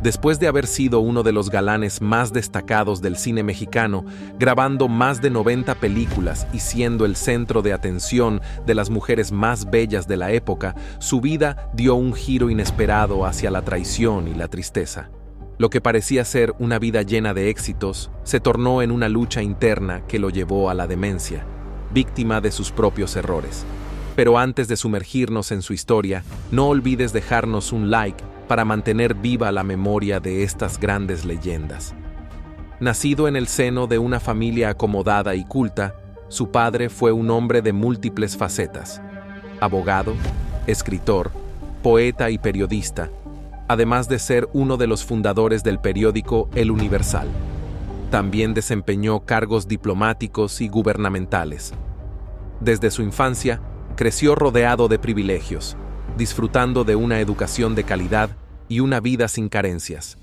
Después de haber sido uno de los galanes más destacados del cine mexicano, grabando más de 90 películas y siendo el centro de atención de las mujeres más bellas de la época, su vida dio un giro inesperado hacia la traición y la tristeza. Lo que parecía ser una vida llena de éxitos, se tornó en una lucha interna que lo llevó a la demencia, víctima de sus propios errores. Pero antes de sumergirnos en su historia, no olvides dejarnos un like para mantener viva la memoria de estas grandes leyendas. Nacido en el seno de una familia acomodada y culta, su padre fue un hombre de múltiples facetas: abogado, escritor, poeta y periodista, además de ser uno de los fundadores del periódico El Universal. También desempeñó cargos diplomáticos y gubernamentales. Desde su infancia, creció rodeado de privilegios, disfrutando de una educación de calidad y una vida sin carencias,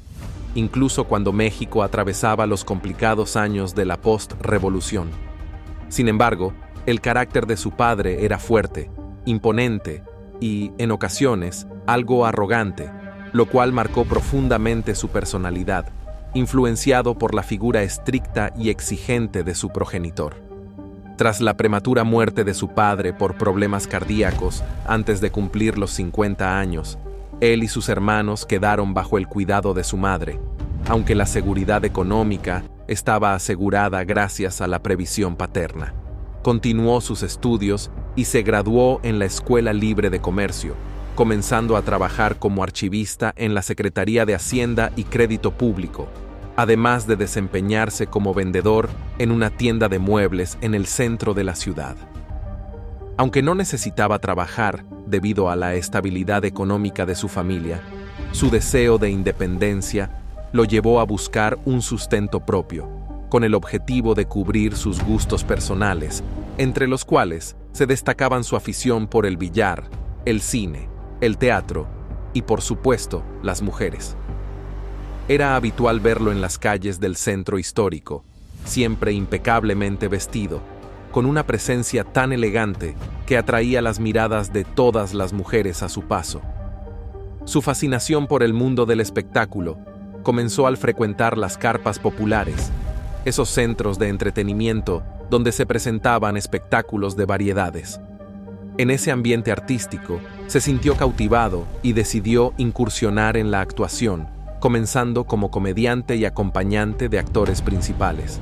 incluso cuando México atravesaba los complicados años de la post-revolución. Sin embargo, el carácter de su padre era fuerte, imponente y, en ocasiones, algo arrogante, lo cual marcó profundamente su personalidad, influenciado por la figura estricta y exigente de su progenitor. Tras la prematura muerte de su padre por problemas cardíacos antes de cumplir los 50 años, él y sus hermanos quedaron bajo el cuidado de su madre, aunque la seguridad económica estaba asegurada gracias a la previsión paterna. Continuó sus estudios y se graduó en la Escuela Libre de Comercio, comenzando a trabajar como archivista en la Secretaría de Hacienda y Crédito Público, además de desempeñarse como vendedor en una tienda de muebles en el centro de la ciudad. Aunque no necesitaba trabajar debido a la estabilidad económica de su familia, su deseo de independencia lo llevó a buscar un sustento propio, con el objetivo de cubrir sus gustos personales, entre los cuales se destacaban su afición por el billar, el cine, el teatro y, por supuesto, las mujeres. Era habitual verlo en las calles del centro histórico, siempre impecablemente vestido, con una presencia tan elegante que atraía las miradas de todas las mujeres a su paso. Su fascinación por el mundo del espectáculo comenzó al frecuentar las carpas populares, esos centros de entretenimiento donde se presentaban espectáculos de variedades. En ese ambiente artístico, se sintió cautivado y decidió incursionar en la actuación, comenzando como comediante y acompañante de actores principales.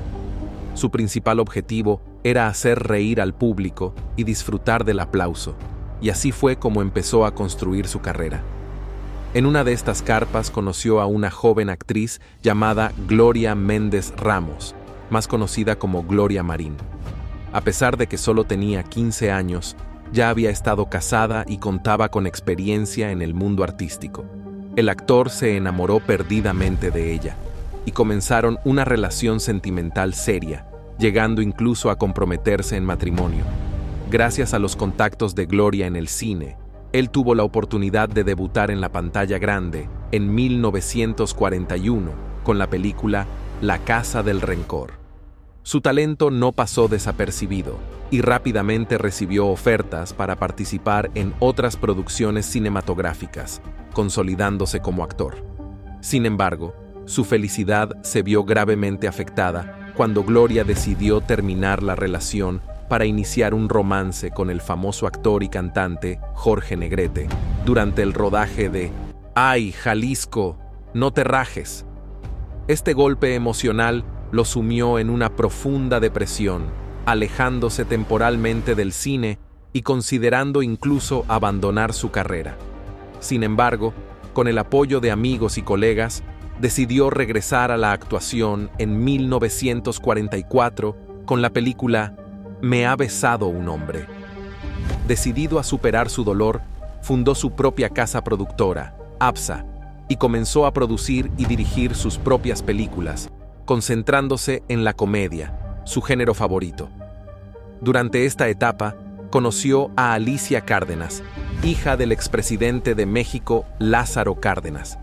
Su principal objetivo era hacer reír al público y disfrutar del aplauso, y así fue como empezó a construir su carrera. En una de estas carpas conoció a una joven actriz llamada Gloria Méndez Ramos, más conocida como Gloria Marín. A pesar de que solo tenía 15 años, ya había estado casada y contaba con experiencia en el mundo artístico. El actor se enamoró perdidamente de ella, y comenzaron una relación sentimental seria, llegando incluso a comprometerse en matrimonio. Gracias a los contactos de Gloria en el cine, él tuvo la oportunidad de debutar en la pantalla grande en 1941 con la película La Casa del Rencor. Su talento no pasó desapercibido y rápidamente recibió ofertas para participar en otras producciones cinematográficas, consolidándose como actor. Sin embargo, su felicidad se vio gravemente afectada cuando Gloria decidió terminar la relación para iniciar un romance con el famoso actor y cantante Jorge Negrete durante el rodaje de ¡Ay, Jalisco, no te rajes! Este golpe emocional lo sumió en una profunda depresión, alejándose temporalmente del cine y considerando incluso abandonar su carrera. Sin embargo, con el apoyo de amigos y colegas, decidió regresar a la actuación en 1944 con la película Me ha besado un hombre. Decidido a superar su dolor, fundó su propia casa productora, APSA, y comenzó a producir y dirigir sus propias películas, concentrándose en la comedia, su género favorito. Durante esta etapa, conoció a Alicia Cárdenas, hija del expresidente de México, Lázaro Cárdenas.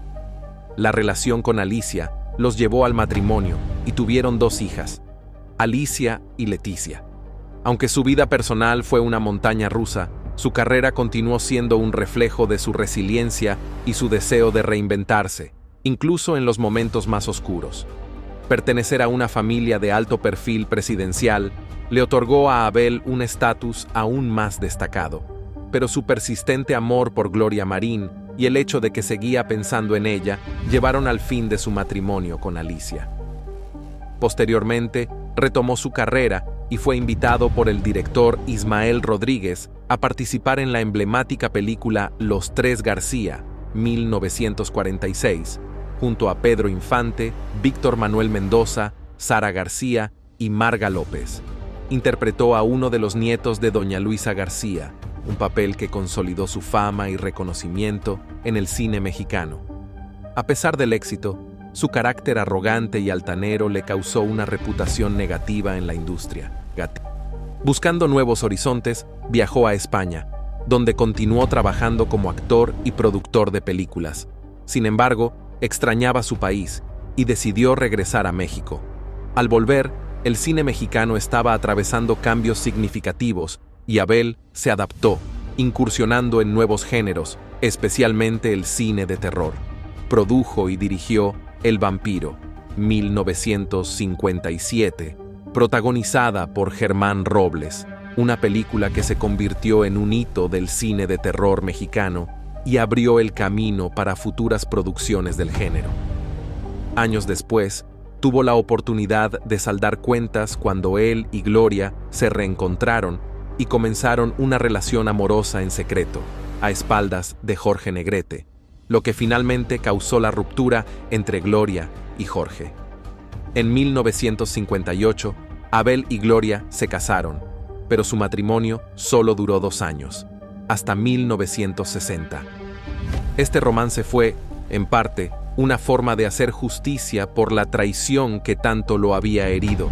La relación con Alicia los llevó al matrimonio y tuvieron 2 hijas, Alicia y Leticia. Aunque su vida personal fue una montaña rusa, su carrera continuó siendo un reflejo de su resiliencia y su deseo de reinventarse, incluso en los momentos más oscuros. Pertenecer a una familia de alto perfil presidencial le otorgó a Abel un estatus aún más destacado, pero su persistente amor por Gloria Marín y el hecho de que seguía pensando en ella llevaron al fin de su matrimonio con Alicia. Posteriormente, retomó su carrera y fue invitado por el director Ismael Rodríguez a participar en la emblemática película Los Tres García, 1946, junto a Pedro Infante, Víctor Manuel Mendoza, Sara García y Marga López. Interpretó a uno de los nietos de doña Luisa García, un papel que consolidó su fama y reconocimiento en el cine mexicano. A pesar del éxito, su carácter arrogante y altanero le causó una reputación negativa en la industria. Buscando nuevos horizontes, viajó a España, donde continuó trabajando como actor y productor de películas. Sin embargo, extrañaba su país y decidió regresar a México. Al volver, el cine mexicano estaba atravesando cambios significativos y Abel se adaptó, incursionando en nuevos géneros, especialmente el cine de terror. Produjo y dirigió El Vampiro, 1957, protagonizada por Germán Robles, una película que se convirtió en un hito del cine de terror mexicano y abrió el camino para futuras producciones del género. Años después, tuvo la oportunidad de saldar cuentas cuando él y Gloria se reencontraron y comenzaron una relación amorosa en secreto, a espaldas de Jorge Negrete, lo que finalmente causó la ruptura entre Gloria y Jorge. En 1958, Abel y Gloria se casaron, pero su matrimonio solo duró 2 años, hasta 1960. Este romance fue, en parte, una forma de hacer justicia por la traición que tanto lo había herido.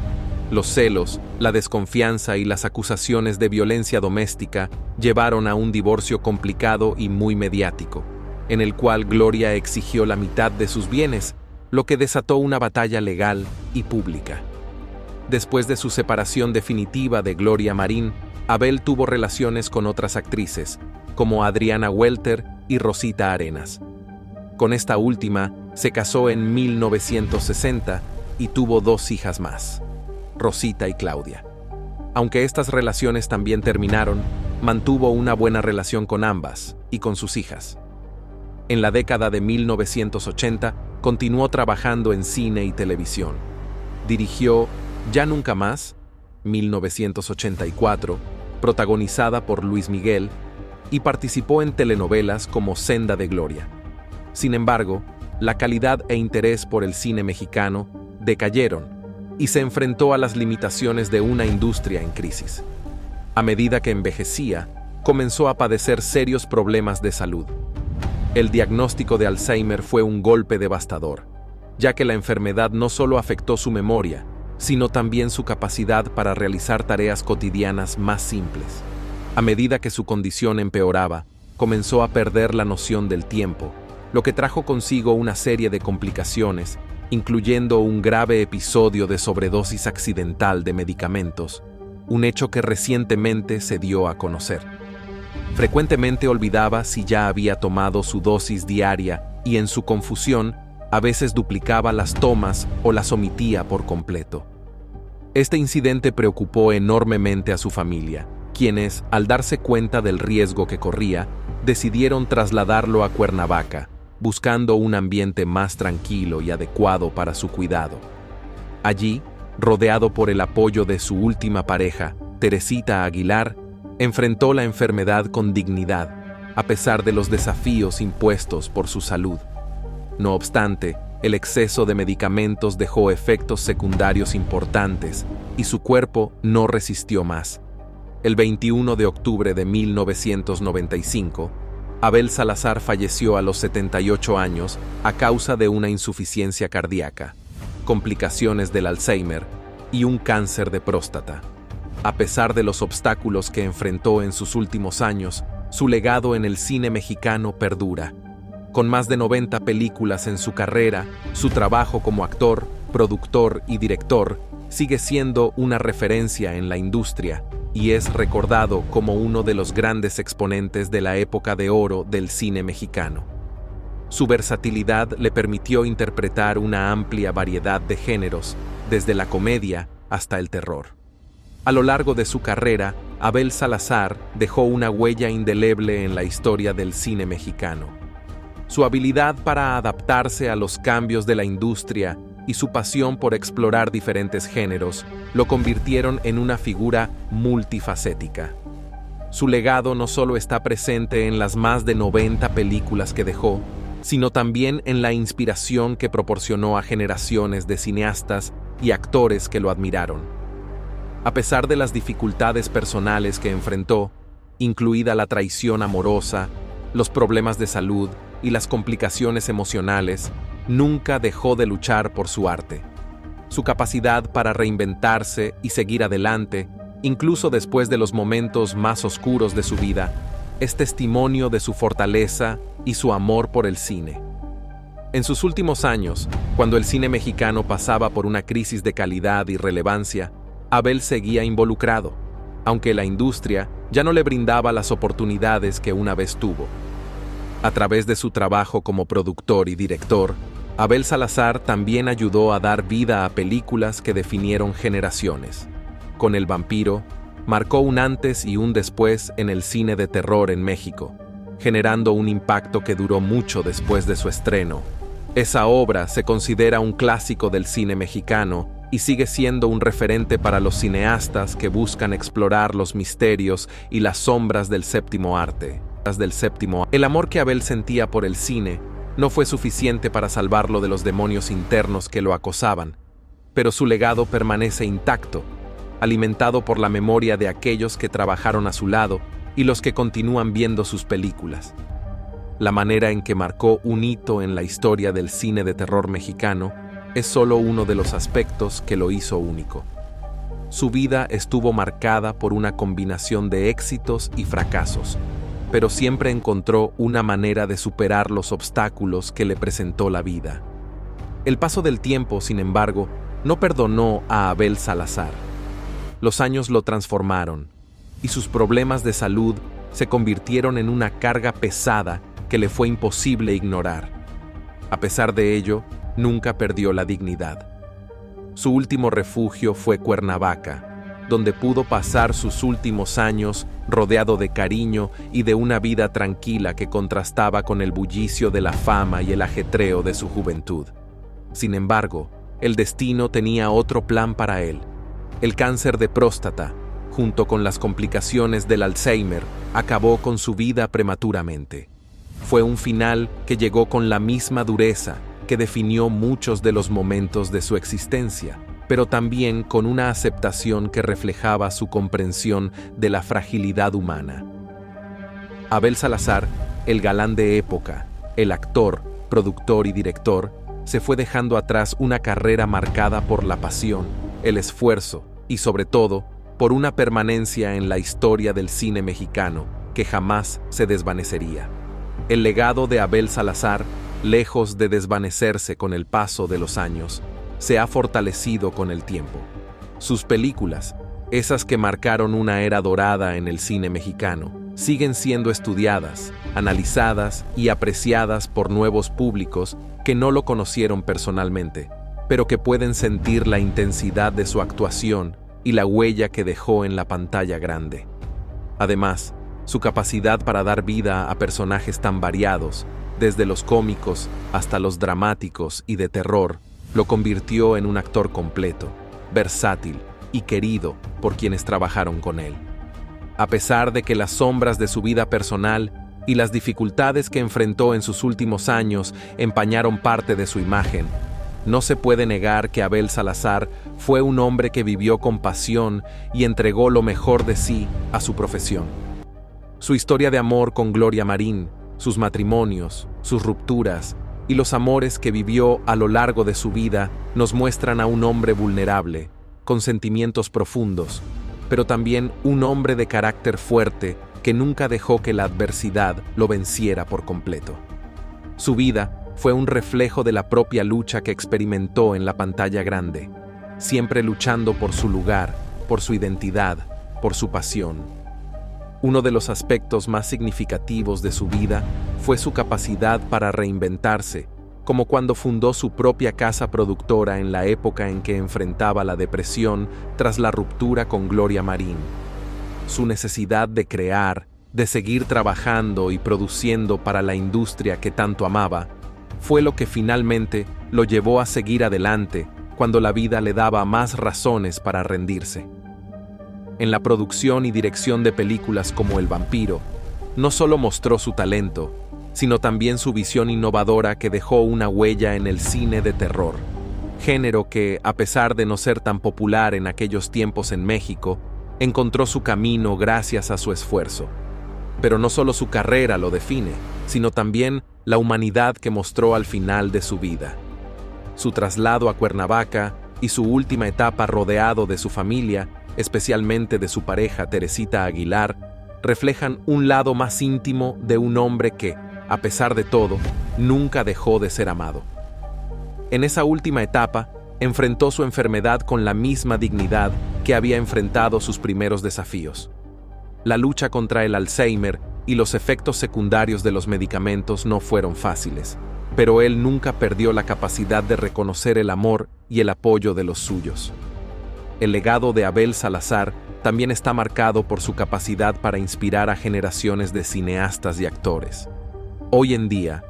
Los celos, la desconfianza y las acusaciones de violencia doméstica llevaron a un divorcio complicado y muy mediático, en el cual Gloria exigió la mitad de sus bienes, lo que desató una batalla legal y pública. Después de su separación definitiva de Gloria Marín, Abel tuvo relaciones con otras actrices, como Adriana Welter y Rosita Arenas. Con esta última, se casó en 1960 y tuvo 2 hijas más, Rosita y Claudia. Aunque estas relaciones también terminaron, mantuvo una buena relación con ambas y con sus hijas. En la década de 1980, continuó trabajando en cine y televisión. Dirigió Ya Nunca Más, 1984, protagonizada por Luis Miguel, y participó en telenovelas como Senda de Gloria. Sin embargo, la calidad e interés por el cine mexicano decayeron y se enfrentó a las limitaciones de una industria en crisis. A medida que envejecía, comenzó a padecer serios problemas de salud. El diagnóstico de Alzheimer fue un golpe devastador, ya que la enfermedad no solo afectó su memoria, sino también su capacidad para realizar tareas cotidianas más simples. A medida que su condición empeoraba, comenzó a perder la noción del tiempo, lo que trajo consigo una serie de complicaciones, incluyendo un grave episodio de sobredosis accidental de medicamentos, un hecho que recientemente se dio a conocer. Frecuentemente olvidaba si ya había tomado su dosis diaria y en su confusión, a veces duplicaba las tomas o las omitía por completo. Este incidente preocupó enormemente a su familia, quienes, al darse cuenta del riesgo que corría, decidieron trasladarlo a Cuernavaca, buscando un ambiente más tranquilo y adecuado para su cuidado. Allí, rodeado por el apoyo de su última pareja, Teresita Aguilar, enfrentó la enfermedad con dignidad, a pesar de los desafíos impuestos por su salud. No obstante, el exceso de medicamentos dejó efectos secundarios importantes y su cuerpo no resistió más. El 21 de octubre de 1995, Abel Salazar falleció a los 78 años a causa de una insuficiencia cardíaca, complicaciones del Alzheimer y un cáncer de próstata. A pesar de los obstáculos que enfrentó en sus últimos años, su legado en el cine mexicano perdura. Con más de 90 películas en su carrera, su trabajo como actor, productor y director sigue siendo una referencia en la industria y es recordado como uno de los grandes exponentes de la época de oro del cine mexicano. Su versatilidad le permitió interpretar una amplia variedad de géneros, desde la comedia hasta el terror. A lo largo de su carrera, Abel Salazar dejó una huella indeleble en la historia del cine mexicano. Su habilidad para adaptarse a los cambios de la industria y su pasión por explorar diferentes géneros lo convirtieron en una figura multifacética. Su legado no solo está presente en las más de 90 películas que dejó, sino también en la inspiración que proporcionó a generaciones de cineastas y actores que lo admiraron. A pesar de las dificultades personales que enfrentó, incluida la traición amorosa, los problemas de salud y las complicaciones emocionales, nunca dejó de luchar por su arte. Su capacidad para reinventarse y seguir adelante, incluso después de los momentos más oscuros de su vida, es testimonio de su fortaleza y su amor por el cine. En sus últimos años, cuando el cine mexicano pasaba por una crisis de calidad y relevancia, Abel seguía involucrado, aunque la industria ya no le brindaba las oportunidades que una vez tuvo. A través de su trabajo como productor y director, Abel Salazar también ayudó a dar vida a películas que definieron generaciones. Con El vampiro, marcó un antes y un después en el cine de terror en México, generando un impacto que duró mucho después de su estreno. Esa obra se considera un clásico del cine mexicano y sigue siendo un referente para los cineastas que buscan explorar los misterios y las sombras del séptimo arte. El amor que Abel sentía por el cine no fue suficiente para salvarlo de los demonios internos que lo acosaban, pero su legado permanece intacto, alimentado por la memoria de aquellos que trabajaron a su lado y los que continúan viendo sus películas. La manera en que marcó un hito en la historia del cine de terror mexicano es solo uno de los aspectos que lo hizo único. Su vida estuvo marcada por una combinación de éxitos y fracasos, pero siempre encontró una manera de superar los obstáculos que le presentó la vida. El paso del tiempo, sin embargo, no perdonó a Abel Salazar. Los años lo transformaron, y sus problemas de salud se convirtieron en una carga pesada que le fue imposible ignorar. A pesar de ello, nunca perdió la dignidad. Su último refugio fue Cuernavaca, donde pudo pasar sus últimos años rodeado de cariño y de una vida tranquila que contrastaba con el bullicio de la fama y el ajetreo de su juventud. Sin embargo, el destino tenía otro plan para él. El cáncer de próstata, junto con las complicaciones del Alzheimer, acabó con su vida prematuramente. Fue un final que llegó con la misma dureza que definió muchos de los momentos de su existencia, pero también con una aceptación que reflejaba su comprensión de la fragilidad humana. Abel Salazar, el galán de época, el actor, productor y director, se fue dejando atrás una carrera marcada por la pasión, el esfuerzo y, sobre todo, por una permanencia en la historia del cine mexicano que jamás se desvanecería. El legado de Abel Salazar, lejos de desvanecerse con el paso de los años, se ha fortalecido con el tiempo. Sus películas, esas que marcaron una era dorada en el cine mexicano, siguen siendo estudiadas, analizadas y apreciadas por nuevos públicos que no lo conocieron personalmente, pero que pueden sentir la intensidad de su actuación y la huella que dejó en la pantalla grande. Además, su capacidad para dar vida a personajes tan variados, desde los cómicos hasta los dramáticos y de terror, lo convirtió en un actor completo, versátil y querido por quienes trabajaron con él. A pesar de que las sombras de su vida personal y las dificultades que enfrentó en sus últimos años empañaron parte de su imagen, no se puede negar que Abel Salazar fue un hombre que vivió con pasión y entregó lo mejor de sí a su profesión. Su historia de amor con Gloria Marín, sus matrimonios, sus rupturas y los amores que vivió a lo largo de su vida nos muestran a un hombre vulnerable, con sentimientos profundos, pero también un hombre de carácter fuerte que nunca dejó que la adversidad lo venciera por completo. Su vida fue un reflejo de la propia lucha que experimentó en la pantalla grande, siempre luchando por su lugar, por su identidad, por su pasión. Uno de los aspectos más significativos de su vida fue su capacidad para reinventarse, como cuando fundó su propia casa productora en la época en que enfrentaba la depresión tras la ruptura con Gloria Marín. Su necesidad de crear, de seguir trabajando y produciendo para la industria que tanto amaba, fue lo que finalmente lo llevó a seguir adelante cuando la vida le daba más razones para rendirse. En la producción y dirección de películas como El Vampiro, no solo mostró su talento, sino también su visión innovadora que dejó una huella en el cine de terror, género que, a pesar de no ser tan popular en aquellos tiempos en México, encontró su camino gracias a su esfuerzo. Pero no solo su carrera lo define, sino también la humanidad que mostró al final de su vida. Su traslado a Cuernavaca y su última etapa rodeado de su familia, especialmente de su pareja Teresita Aguilar, reflejan un lado más íntimo de un hombre que, a pesar de todo, nunca dejó de ser amado. En esa última etapa, enfrentó su enfermedad con la misma dignidad que había enfrentado sus primeros desafíos. La lucha contra el Alzheimer y los efectos secundarios de los medicamentos no fueron fáciles, pero él nunca perdió la capacidad de reconocer el amor y el apoyo de los suyos. El legado de Abel Salazar también está marcado por su capacidad para inspirar a generaciones de cineastas y actores. Hoy en día,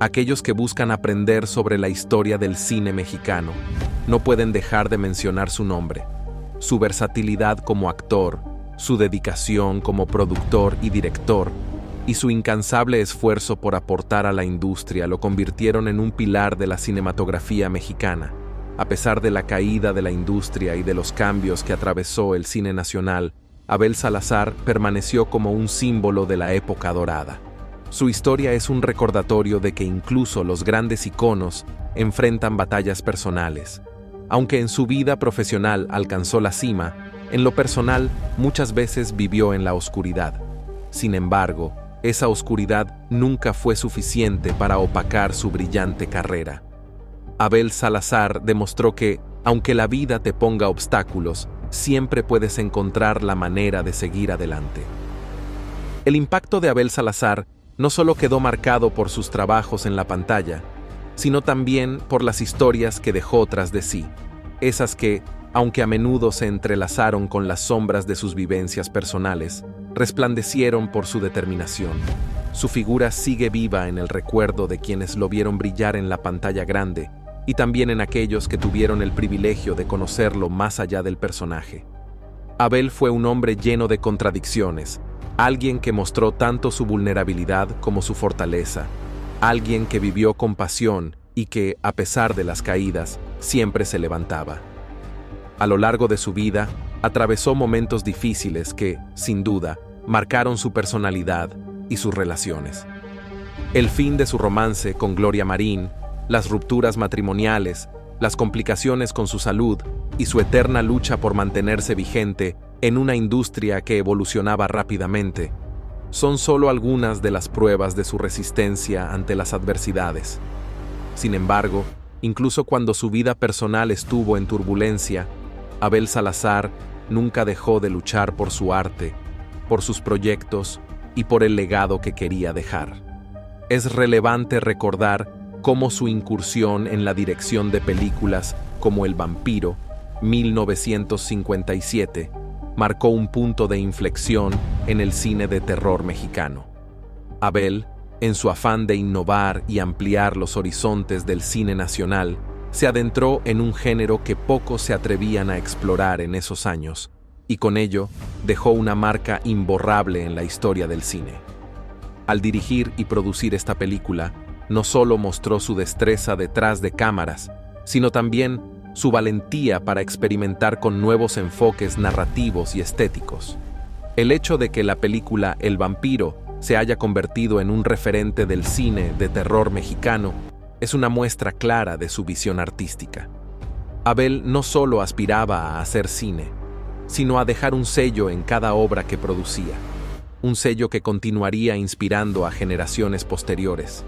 aquellos que buscan aprender sobre la historia del cine mexicano no pueden dejar de mencionar su nombre, su versatilidad como actor, su dedicación como productor y director, y su incansable esfuerzo por aportar a la industria lo convirtieron en un pilar de la cinematografía mexicana. A pesar de la caída de la industria y de los cambios que atravesó el cine nacional, Abel Salazar permaneció como un símbolo de la época dorada. Su historia es un recordatorio de que incluso los grandes iconos enfrentan batallas personales. Aunque en su vida profesional alcanzó la cima, en lo personal muchas veces vivió en la oscuridad. Sin embargo, esa oscuridad nunca fue suficiente para opacar su brillante carrera. Abel Salazar demostró que, aunque la vida te ponga obstáculos, siempre puedes encontrar la manera de seguir adelante. El impacto de Abel Salazar no solo quedó marcado por sus trabajos en la pantalla, sino también por las historias que dejó tras de sí, esas que, aunque a menudo se entrelazaron con las sombras de sus vivencias personales, resplandecieron por su determinación. Su figura sigue viva en el recuerdo de quienes lo vieron brillar en la pantalla grande y también en aquellos que tuvieron el privilegio de conocerlo más allá del personaje. Abel fue un hombre lleno de contradicciones, alguien que mostró tanto su vulnerabilidad como su fortaleza, alguien que vivió con pasión y que, a pesar de las caídas, siempre se levantaba. A lo largo de su vida, atravesó momentos difíciles que, sin duda, marcaron su personalidad y sus relaciones. El fin de su romance con Gloria Marín, las rupturas matrimoniales, las complicaciones con su salud y su eterna lucha por mantenerse vigente en una industria que evolucionaba rápidamente, son solo algunas de las pruebas de su resistencia ante las adversidades. Sin embargo, incluso cuando su vida personal estuvo en turbulencia, Abel Salazar nunca dejó de luchar por su arte, por sus proyectos y por el legado que quería dejar. Es relevante recordar cómo su incursión en la dirección de películas como El Vampiro, 1957, marcó un punto de inflexión en el cine de terror mexicano. Abel, en su afán de innovar y ampliar los horizontes del cine nacional, se adentró en un género que pocos se atrevían a explorar en esos años, y con ello dejó una marca imborrable en la historia del cine. Al dirigir y producir esta película, no solo mostró su destreza detrás de cámaras, sino también su valentía para experimentar con nuevos enfoques narrativos y estéticos. El hecho de que la película El Vampiro se haya convertido en un referente del cine de terror mexicano es una muestra clara de su visión artística. Abel no solo aspiraba a hacer cine, sino a dejar un sello en cada obra que producía, un sello que continuaría inspirando a generaciones posteriores.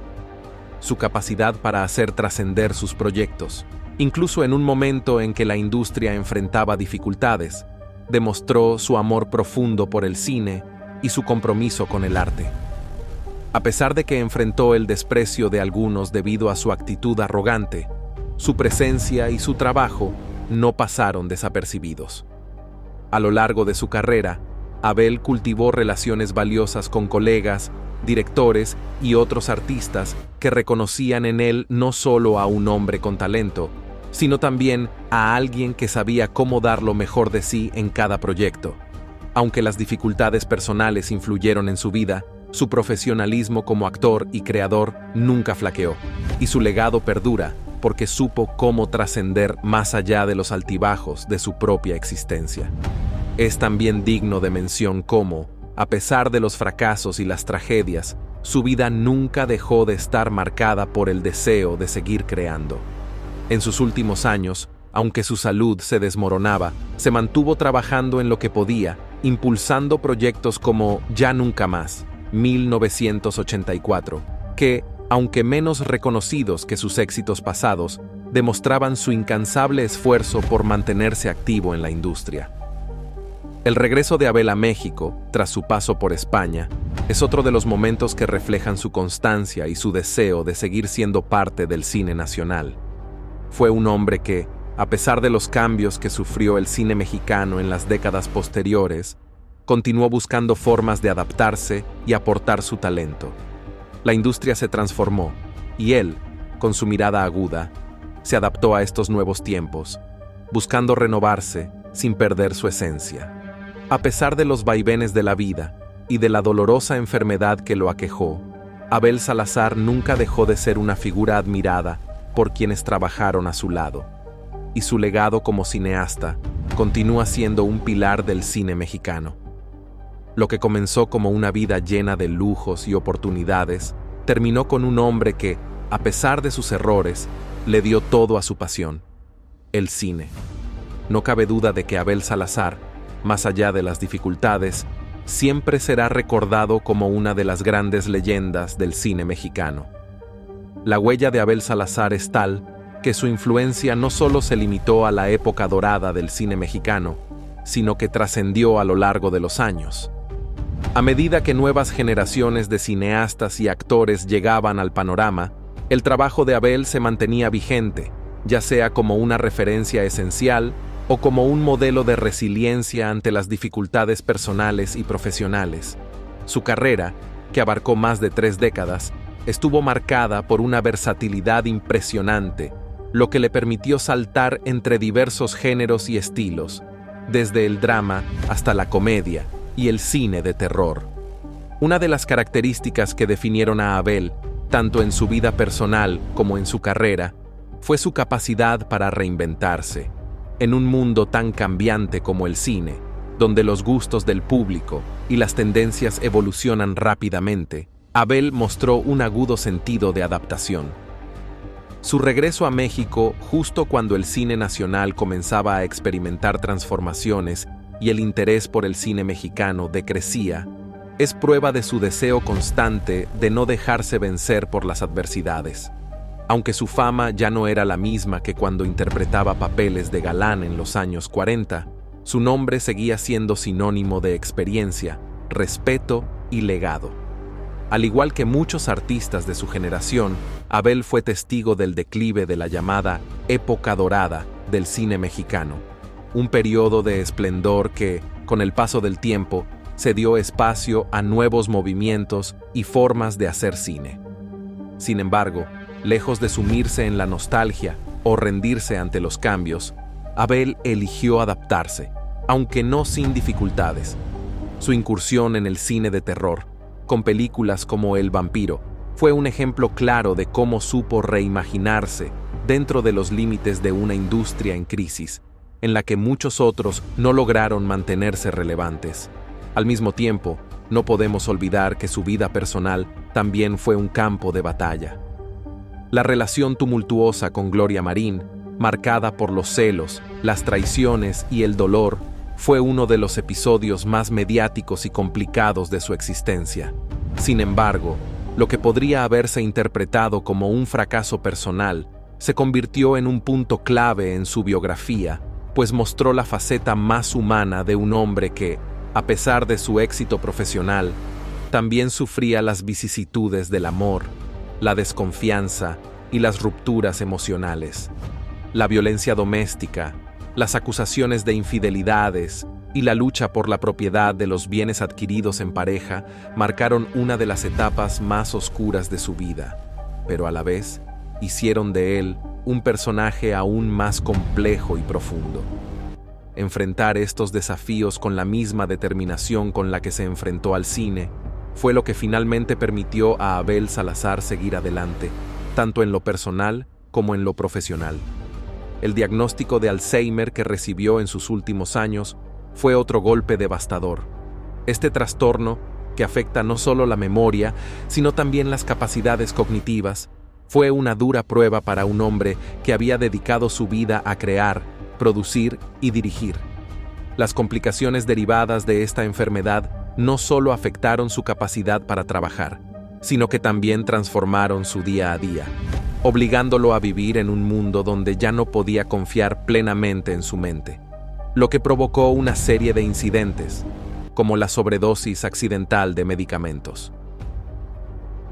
Su capacidad para hacer trascender sus proyectos, incluso en un momento en que la industria enfrentaba dificultades, demostró su amor profundo por el cine y su compromiso con el arte. A pesar de que enfrentó el desprecio de algunos debido a su actitud arrogante, su presencia y su trabajo no pasaron desapercibidos. A lo largo de su carrera, Abel cultivó relaciones valiosas con colegas, directores y otros artistas que reconocían en él no solo a un hombre con talento, sino también a alguien que sabía cómo dar lo mejor de sí en cada proyecto. Aunque las dificultades personales influyeron en su vida, su profesionalismo como actor y creador nunca flaqueó, y su legado perdura porque supo cómo trascender más allá de los altibajos de su propia existencia. Es también digno de mención cómo, a pesar de los fracasos y las tragedias, su vida nunca dejó de estar marcada por el deseo de seguir creando. En sus últimos años, aunque su salud se desmoronaba, se mantuvo trabajando en lo que podía, impulsando proyectos como Ya Nunca Más, 1984, que, aunque menos reconocidos que sus éxitos pasados, demostraban su incansable esfuerzo por mantenerse activo en la industria. El regreso de Abel a México, tras su paso por España, es otro de los momentos que reflejan su constancia y su deseo de seguir siendo parte del cine nacional. Fue un hombre que, a pesar de los cambios que sufrió el cine mexicano en las décadas posteriores, continuó buscando formas de adaptarse y aportar su talento. La industria se transformó, y él, con su mirada aguda, se adaptó a estos nuevos tiempos, buscando renovarse sin perder su esencia. A pesar de los vaivenes de la vida y de la dolorosa enfermedad que lo aquejó, Abel Salazar nunca dejó de ser una figura admirada por quienes trabajaron a su lado, y su legado como cineasta continúa siendo un pilar del cine mexicano. Lo que comenzó como una vida llena de lujos y oportunidades, terminó con un hombre que, a pesar de sus errores, le dio todo a su pasión: el cine. No cabe duda de que Abel Salazar, más allá de las dificultades, siempre será recordado como una de las grandes leyendas del cine mexicano. La huella de Abel Salazar es tal que su influencia no solo se limitó a la época dorada del cine mexicano, sino que trascendió a lo largo de los años. A medida que nuevas generaciones de cineastas y actores llegaban al panorama, el trabajo de Abel se mantenía vigente, ya sea como una referencia esencial o como un modelo de resiliencia ante las dificultades personales y profesionales. Su carrera, que abarcó más de 3 décadas, estuvo marcada por una versatilidad impresionante, lo que le permitió saltar entre diversos géneros y estilos, desde el drama hasta la comedia y el cine de terror. Una de las características que definieron a Abel, tanto en su vida personal como en su carrera, fue su capacidad para reinventarse. En un mundo tan cambiante como el cine, donde los gustos del público y las tendencias evolucionan rápidamente, Abel mostró un agudo sentido de adaptación. Su regreso a México justo cuando el cine nacional comenzaba a experimentar transformaciones y el interés por el cine mexicano decrecía, es prueba de su deseo constante de no dejarse vencer por las adversidades. Aunque su fama ya no era la misma que cuando interpretaba papeles de galán en los años 40, su nombre seguía siendo sinónimo de experiencia, respeto y legado. Al igual que muchos artistas de su generación, Abel fue testigo del declive de la llamada época dorada del cine mexicano, un periodo de esplendor que, con el paso del tiempo, se dio espacio a nuevos movimientos y formas de hacer cine. Sin embargo, lejos de sumirse en la nostalgia o rendirse ante los cambios, Abel eligió adaptarse, aunque no sin dificultades. Su incursión en el cine de terror, con películas como El vampiro, fue un ejemplo claro de cómo supo reimaginarse dentro de los límites de una industria en crisis, en la que muchos otros no lograron mantenerse relevantes. Al mismo tiempo, no podemos olvidar que su vida personal también fue un campo de batalla. La relación tumultuosa con Gloria Marín, marcada por los celos, las traiciones y el dolor, fue uno de los episodios más mediáticos y complicados de su existencia. Sin embargo, lo que podría haberse interpretado como un fracaso personal se convirtió en un punto clave en su biografía, pues mostró la faceta más humana de un hombre que, A pesar de su éxito profesional, también sufría las vicisitudes del amor, la desconfianza y las rupturas emocionales. La violencia doméstica, las acusaciones de infidelidades y la lucha por la propiedad de los bienes adquiridos en pareja marcaron una de las etapas más oscuras de su vida, pero a la vez hicieron de él un personaje aún más complejo y profundo. Enfrentar estos desafíos con la misma determinación con la que se enfrentó al cine fue lo que finalmente permitió a Abel Salazar seguir adelante, tanto en lo personal como en lo profesional. El diagnóstico de Alzheimer que recibió en sus últimos años fue otro golpe devastador. Este trastorno, que afecta no solo la memoria, sino también las capacidades cognitivas, fue una dura prueba para un hombre que había dedicado su vida a crear, producir y dirigir. Las complicaciones derivadas de esta enfermedad no solo afectaron su capacidad para trabajar, sino que también transformaron su día a día, obligándolo a vivir en un mundo donde ya no podía confiar plenamente en su mente, lo que provocó una serie de incidentes, como la sobredosis accidental de medicamentos.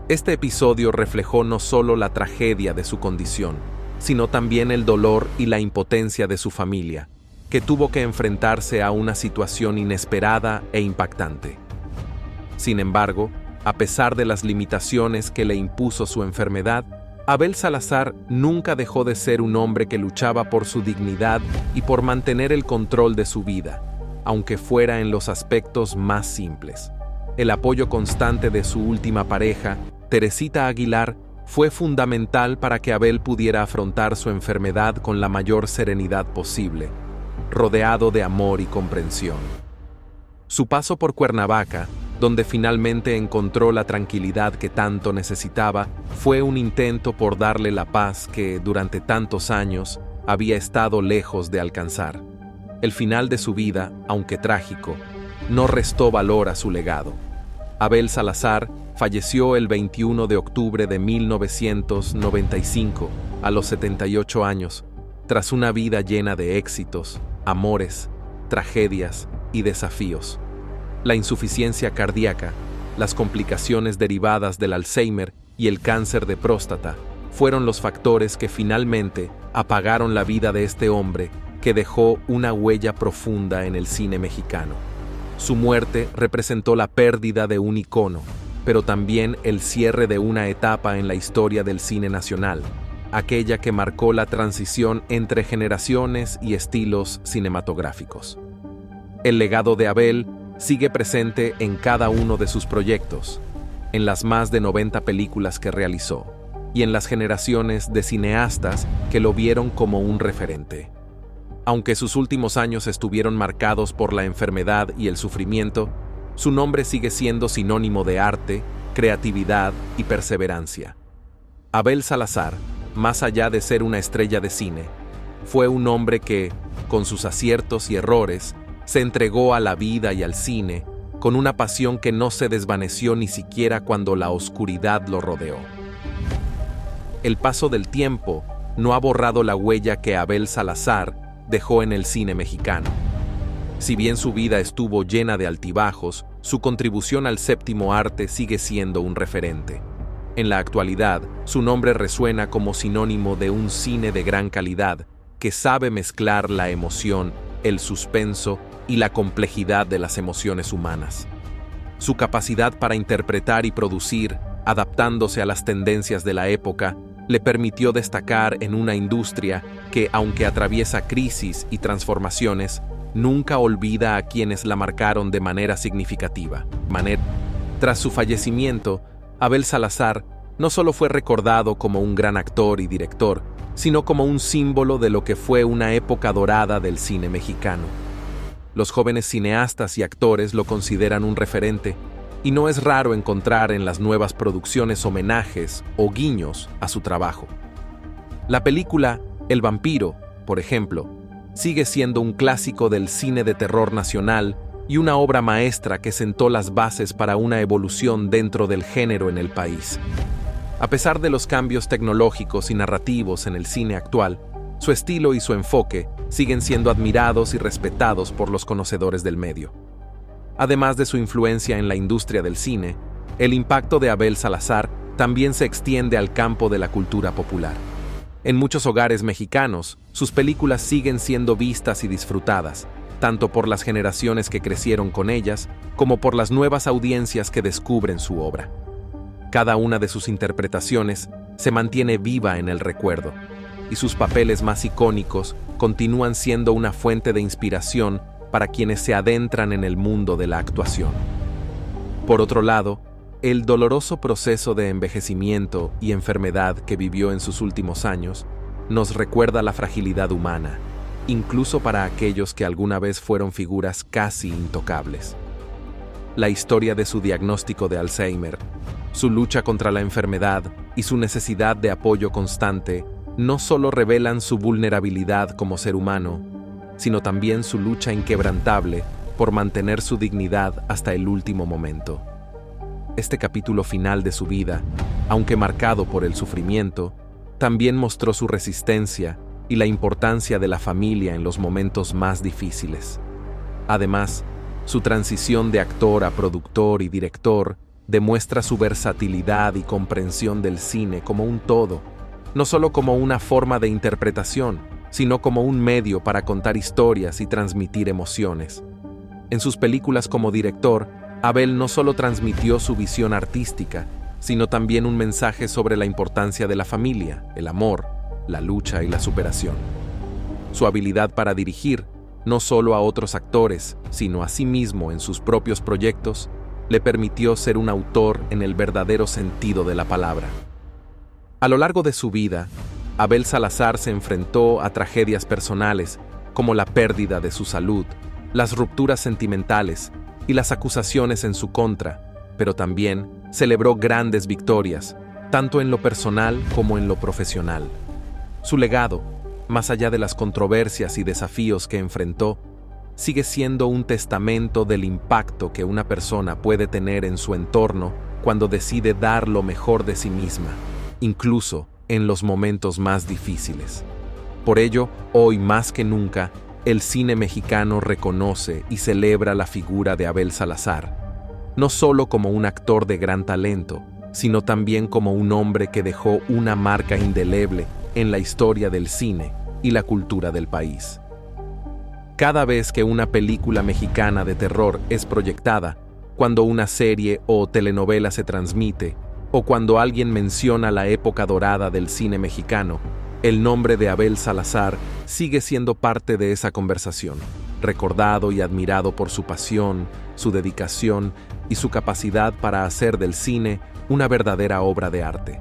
Este episodio reflejó no solo la tragedia de su condición, sino también el dolor y la impotencia de su familia, que tuvo que enfrentarse a una situación inesperada e impactante. Sin embargo, a pesar de las limitaciones que le impuso su enfermedad, Abel Salazar nunca dejó de ser un hombre que luchaba por su dignidad y por mantener el control de su vida, aunque fuera en los aspectos más simples. El apoyo constante de su última pareja, Teresita Aguilar, fue fundamental para que Abel pudiera afrontar su enfermedad con la mayor serenidad posible, rodeado de amor y comprensión. Su paso por Cuernavaca, donde finalmente encontró la tranquilidad que tanto necesitaba, fue un intento por darle la paz que, durante tantos años, había estado lejos de alcanzar. El final de su vida, aunque trágico, no restó valor a su legado. Abel Salazar falleció el 21 de octubre de 1995, a los 78 años, tras una vida llena de éxitos, amores, tragedias y desafíos. La insuficiencia cardíaca, las complicaciones derivadas del Alzheimer y el cáncer de próstata fueron los factores que finalmente apagaron la vida de este hombre que dejó una huella profunda en el cine mexicano. Su muerte representó la pérdida de un icono, pero también el cierre de una etapa en la historia del cine nacional, aquella que marcó la transición entre generaciones y estilos cinematográficos. El legado de Abel sigue presente en cada uno de sus proyectos, en las más de 90 películas que realizó, y en las generaciones de cineastas que lo vieron como un referente. Aunque sus últimos años estuvieron marcados por la enfermedad y el sufrimiento, su nombre sigue siendo sinónimo de arte, creatividad y perseverancia. Abel Salazar, más allá de ser una estrella de cine, fue un hombre que, con sus aciertos y errores, se entregó a la vida y al cine con una pasión que no se desvaneció ni siquiera cuando la oscuridad lo rodeó. El paso del tiempo no ha borrado la huella que Abel Salazar dejó en el cine mexicano. Si bien su vida estuvo llena de altibajos, su contribución al séptimo arte sigue siendo un referente. En la actualidad, su nombre resuena como sinónimo de un cine de gran calidad que sabe mezclar la emoción, el suspenso y la complejidad de las emociones humanas. Su capacidad para interpretar y producir, adaptándose a las tendencias de la época, le permitió destacar en una industria que, aunque atraviesa crisis y transformaciones, nunca olvida a quienes la marcaron de manera significativa. Tras su fallecimiento, Abel Salazar no solo fue recordado como un gran actor y director, sino como un símbolo de lo que fue una época dorada del cine mexicano. Los jóvenes cineastas y actores lo consideran un referente, y no es raro encontrar en las nuevas producciones homenajes o guiños a su trabajo. La película El vampiro, por ejemplo, sigue siendo un clásico del cine de terror nacional y una obra maestra que sentó las bases para una evolución dentro del género en el país. A pesar de los cambios tecnológicos y narrativos en el cine actual, su estilo y su enfoque siguen siendo admirados y respetados por los conocedores del medio. Además de su influencia en la industria del cine, el impacto de Abel Salazar también se extiende al campo de la cultura popular. En muchos hogares mexicanos, sus películas siguen siendo vistas y disfrutadas, tanto por las generaciones que crecieron con ellas, como por las nuevas audiencias que descubren su obra. Cada una de sus interpretaciones se mantiene viva en el recuerdo, y sus papeles más icónicos continúan siendo una fuente de inspiración para quienes se adentran en el mundo de la actuación. Por otro lado, el doloroso proceso de envejecimiento y enfermedad que vivió en sus últimos años nos recuerda la fragilidad humana, incluso para aquellos que alguna vez fueron figuras casi intocables. La historia de su diagnóstico de Alzheimer, su lucha contra la enfermedad y su necesidad de apoyo constante no solo revelan su vulnerabilidad como ser humano, sino también su lucha inquebrantable por mantener su dignidad hasta el último momento. Este capítulo final de su vida, aunque marcado por el sufrimiento, también mostró su resistencia y la importancia de la familia en los momentos más difíciles. Además, su transición de actor a productor y director demuestra su versatilidad y comprensión del cine como un todo, no solo como una forma de interpretación, sino como un medio para contar historias y transmitir emociones. En sus películas como director, Abel no solo transmitió su visión artística, sino también un mensaje sobre la importancia de la familia, el amor, la lucha y la superación. Su habilidad para dirigir, no solo a otros actores, sino a sí mismo en sus propios proyectos, le permitió ser un autor en el verdadero sentido de la palabra. A lo largo de su vida, Abel Salazar se enfrentó a tragedias personales, como la pérdida de su salud, las rupturas sentimentales y las acusaciones en su contra, pero también celebró grandes victorias, tanto en lo personal como en lo profesional. Su legado, más allá de las controversias y desafíos que enfrentó, sigue siendo un testamento del impacto que una persona puede tener en su entorno cuando decide dar lo mejor de sí misma, incluso en los momentos más difíciles. Por ello, hoy más que nunca, el cine mexicano reconoce y celebra la figura de Abel Salazar, no solo como un actor de gran talento, sino también como un hombre que dejó una marca indeleble en la historia del cine y la cultura del país. Cada vez que una película mexicana de terror es proyectada, cuando una serie o telenovela se transmite, o cuando alguien menciona la época dorada del cine mexicano, el nombre de Abel Salazar sigue siendo parte de esa conversación, recordado y admirado por su pasión, su dedicación y su capacidad para hacer del cine una verdadera obra de arte.